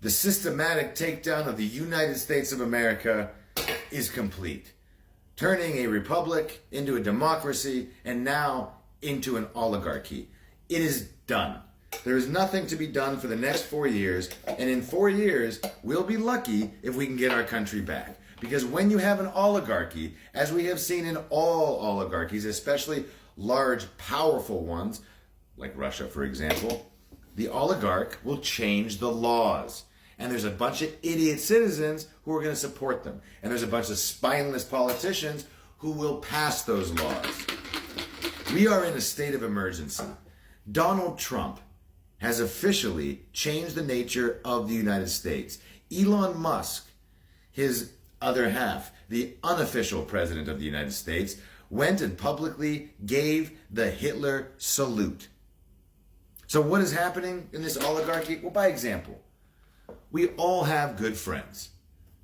The systematic takedown of the United States of America is complete, turning a republic into a democracy and now into an oligarchy. It is done. There is nothing to be done for the next 4 years, and in 4 years, we'll be lucky if we can get our country back. Because when you have an oligarchy, as we have seen in all oligarchies, especially large, powerful ones, like Russia, for example, the oligarch will change the laws. And there's a bunch of idiot citizens who are going to support them. And there's a bunch of spineless politicians who will pass those laws. We are in a state of emergency. Donald Trump has officially changed the nature of the United States. Elon Musk, his other half, the unofficial president of the United States, went and publicly gave the Hitler salute. So what is happening in this oligarchy? Well, by example, we all have good friends.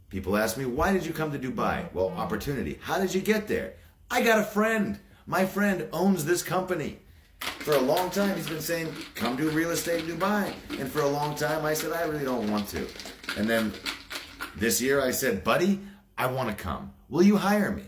People ask me, why did you come to Dubai? Well, opportunity. How did you get there? I got a friend. My friend owns this company. For a long time, he's been saying, come do real estate in Dubai. And for a long time, I said, I really don't want to. And then this year, I said, buddy, I want to come. Will you hire me?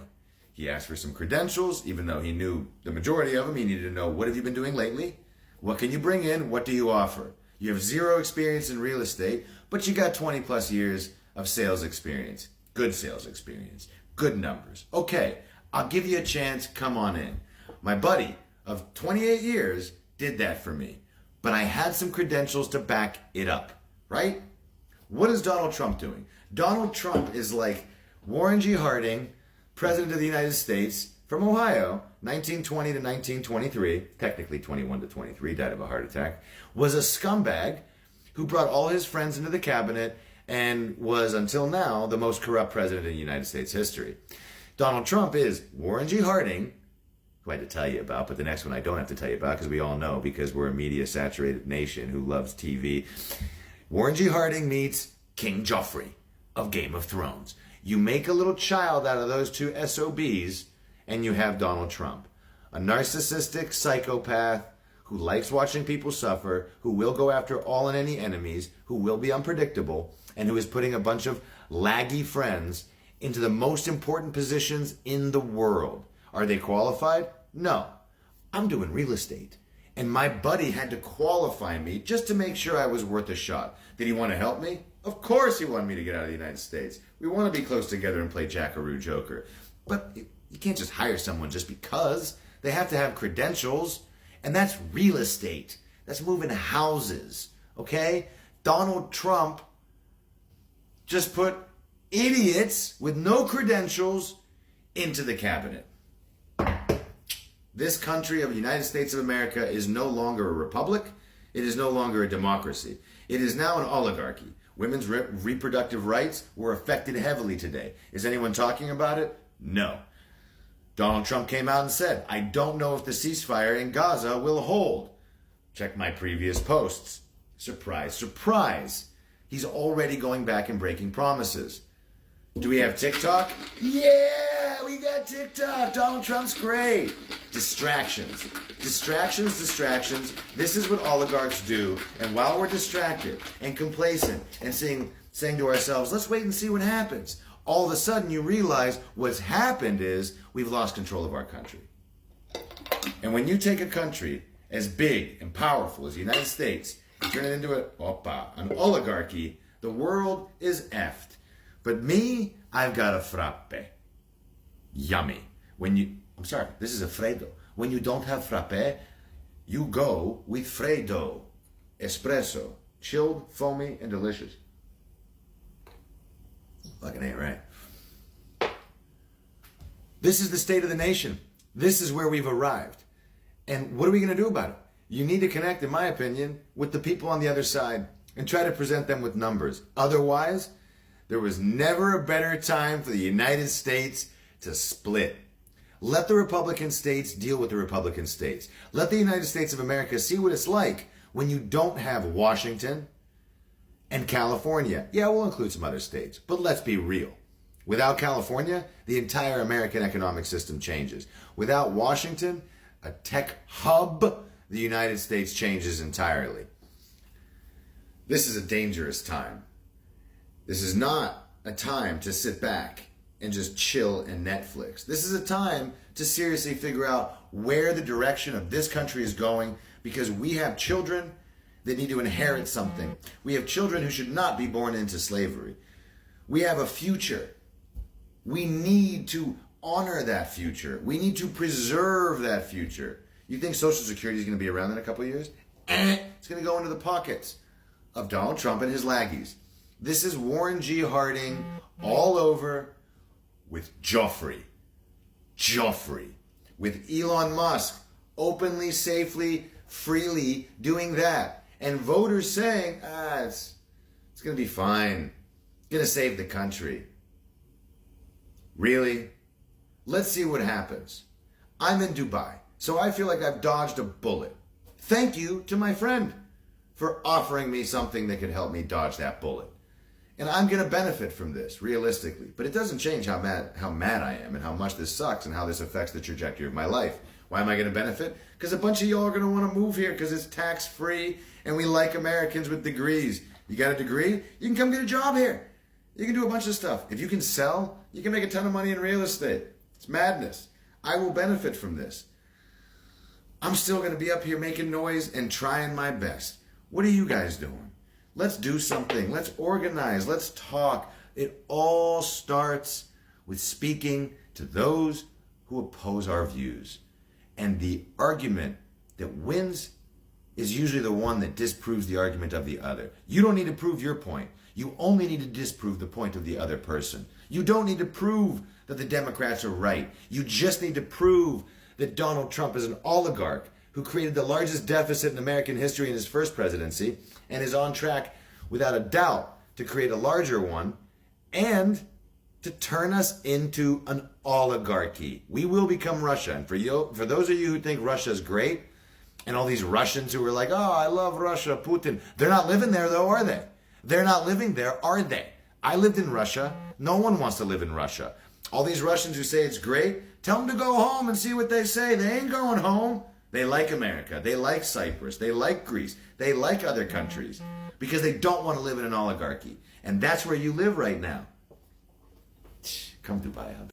He asked for some credentials, even though he knew the majority of them. He needed to know, what have you been doing lately? What can you bring in? What do you offer? You have zero experience in real estate, but you got 20 plus years of sales experience. Good sales experience. Good numbers. Okay, I'll give you a chance. Come on in. My buddy of 28 years did that for me, but I had some credentials to back it up, right? What is Donald Trump doing? Donald Trump is like Warren G. Harding, President of the United States, from Ohio, 1920 to 1923, technically 21 to 23, died of a heart attack, was a scumbag who brought all his friends into the cabinet and was, until now, the most corrupt president in United States history. Donald Trump is Warren G. Harding, who I had to tell you about, but the next one I don't have to tell you about because we all know, because we're a media-saturated nation who loves TV. Warren G. Harding meets King Joffrey of Game of Thrones. You make a little child out of those two SOBs, and you have Donald Trump, a narcissistic psychopath who likes watching people suffer, who will go after all and any enemies, who will be unpredictable, and who is putting a bunch of laggy friends into the most important positions in the world. Are they qualified? No. I'm doing real estate. And my buddy had to qualify me just to make sure I was worth a shot. Did he want to help me? Of course he wanted me to get out of the United States. We want to be close together and play Jackaroo Joker. But you can't just hire someone just because. They have to have credentials. And that's real estate. That's moving houses. Okay? Donald Trump just put idiots with no credentials into the cabinet. This country of the United States of America is no longer a republic. It is no longer a democracy. It is now an oligarchy. Women's reproductive rights were affected heavily today. Is anyone talking about it? No. Donald Trump came out and said, I don't know if the ceasefire in Gaza will hold. Check my previous posts. Surprise, surprise. He's already going back and breaking promises. Do we have TikTok? Yeah, we got TikTok. Donald Trump's great. Distractions. Distractions, distractions. This is what oligarchs do. And while we're distracted and complacent and saying to ourselves, let's wait and see what happens, all of a sudden you realize what's happened is we've lost control of our country. And when you take a country as big and powerful as the United States and turn it into an oligarchy, the world is effed. But me, I've got a frappe. Yummy. This is a Freddo. When you don't have frappe, you go with Freddo. Espresso. Chilled, foamy, and delicious. Fucking ain't right. This is the state of the nation. This is where we've arrived. And what are we going to do about it? You need to connect, in my opinion, with the people on the other side and try to present them with numbers. Otherwise, there was never a better time for the United States to split. Let the Republican states deal with the Republican states. Let the United States of America see what it's like when you don't have Washington and California. Yeah, we'll include some other states, but let's be real. Without California, the entire American economic system changes. Without Washington, a tech hub, the United States changes entirely. This is a dangerous time. This is not a time to sit back and just chill and Netflix. This is a time to seriously figure out where the direction of this country is going, because we have children that need to inherit something. We have children who should not be born into slavery. We have a future. We need to honor that future. We need to preserve that future. You think Social Security is going to be around in a couple of years? It's going to go into the pockets of Donald Trump and his laggies. This is Warren G. Harding all over with Joffrey. With Elon Musk openly, safely, freely doing that. And voters saying, it's going to be fine. It's going to save the country. Really? Let's see what happens. I'm in Dubai, so I feel like I've dodged a bullet. Thank you to my friend for offering me something that could help me dodge that bullet. And I'm going to benefit from this, realistically. But it doesn't change how mad I am and how much this sucks and how this affects the trajectory of my life. Why am I going to benefit? Because a bunch of y'all are going to want to move here because it's tax-free and we like Americans with degrees. You got a degree? You can come get a job here. You can do a bunch of stuff. If you can sell, you can make a ton of money in real estate. It's madness. I will benefit from this. I'm still going to be up here making noise and trying my best. What are you guys doing? Let's do something. Let's organize. Let's talk. It all starts with speaking to those who oppose our views. And the argument that wins is usually the one that disproves the argument of the other. You don't need to prove your point. You only need to disprove the point of the other person. You don't need to prove that the Democrats are right. You just need to prove that Donald Trump is an oligarch who created the largest deficit in American history in his first presidency and is on track, without a doubt, to create a larger one and to turn us into an oligarchy. We will become Russia. And for those of you who think Russia is great, and all these Russians who are like, oh, I love Russia, Putin, they're not living there though, are they? They're not living there, are they? I lived in Russia. No one wants to live in Russia. All these Russians who say it's great, tell them to go home and see what they say. They ain't going home. They like America. They like Cyprus. They like Greece. They like other countries because they don't want to live in an oligarchy. And that's where you live right now. Come Dubai.